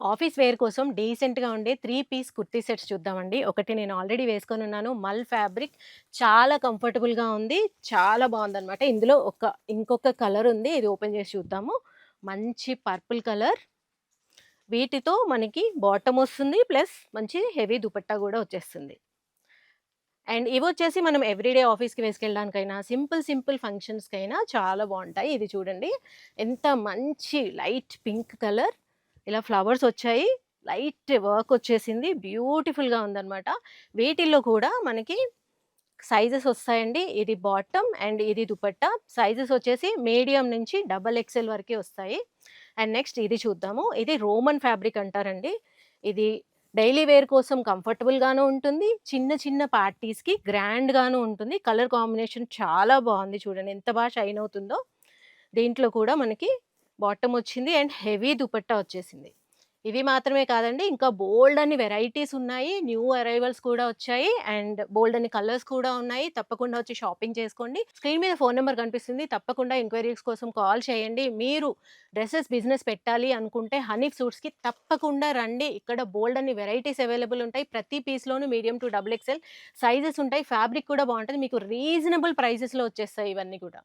Office wear కోసం డీసెంట్‌గా ఉండే 3 పీస్ కుర్తీ సెట్స్ చూద్దామండి. ఒకటి నేను ఆల్రెడీ వేసుకొనున్నాను. మల్ ఫ్యాబ్రిక్ చాలా కంఫర్టబుల్‌గా ఉంది. చాలా బావుందనమాట. ఇందులో ఇంకొక కలర్ ఉంది. ఇది ఓపెన్ చేసి చూద్దాము. మంచి పర్పుల్ కలర్. వీటితో మనకి బాటమ్ వస్తుంది. ప్లస్ మంచి హెవీ దుపట్టా గూడా వచ్చేస్తుంది. అండ్ ఇవొచ్చేసి మనం ఎవ్రీడే ఆఫీస్‌కి వేసుకెళ్ళడానికైనా, సింపుల్ ఫంక్షన్స్‌కైనా చాలా బావుంటాయి. ఇది చూడండి. ఎంత మంచి లైట్ పింక్ కలర్. ఇలా ఫ్లవర్స్ వచ్చాయి. లైట్ వర్క్ వచ్చేసింది. బ్యూటిఫుల్‌గా ఉందనమాట. వీటిల్లో కూడా మనకి సైజెస్ వస్తాయండి. ఇది బాటమ్ అండ్ ఇది దుపట్టా. సైజెస్ వచ్చేసి మీడియం నుంచి డబుల్ ఎక్సెల్ వరకే వస్తాయి. అండ్ నెక్స్ట్ ఇది చూద్దాము. ఇది రోమన్ ఫ్యాబ్రిక్ అంటారండి. ఇది డైలీ వేర్ కోసం కంఫర్టబుల్‌గాను ఉంటుంది. చిన్న పార్టీస్‌కి గ్రాండ్‌గాను ఉంటుంది. కలర్ కాంబినేషన్ చాలా బావుంది చూడండి. ఎంత షైన్ అవుతుందో. దీంట్లో కూడా మనకి బాటమ్ వచ్చింది అండ్ హెవీ దుపట్టా వచ్చేసింది. ఇవి మాత్రమే కాదండి. ఇంకా బోలెడన్ని వెరైటీస్ ఉన్నాయి. న్యూ అరైవల్స్ కూడా వచ్చాయి. అండ్ బోలెడన్ని కలర్స్ కూడా ఉన్నాయి. తప్పకుండా వచ్చి షాపింగ్ చేసుకోండి. స్క్రీన్ మీద ఫోను నంబర్ కనిపిస్తుంది. తప్పకుండా ఎంక్వైరీస్ కోసం కాల్ చేయండి. మీరు డ్రెసెస్ బిజినెస్ పెట్టాలి అనుకుంటే హనీఫ్ సూట్స్‌కి తప్పకుండా రండి. ఇక్కడ బోలెడన్ని వెరైటీస్ అవైలబుల్ ఉంటాయి. ప్రతి పీస్‌లోనూ medium to double XL sizes ఉంటాయి. ఫ్యాబ్రిక్ కూడా బావుంటది. మీకు రీజనబుల్ ప్రైసెస్‌లో వచ్చేస్తాయి ఇవన్నీ కూడా.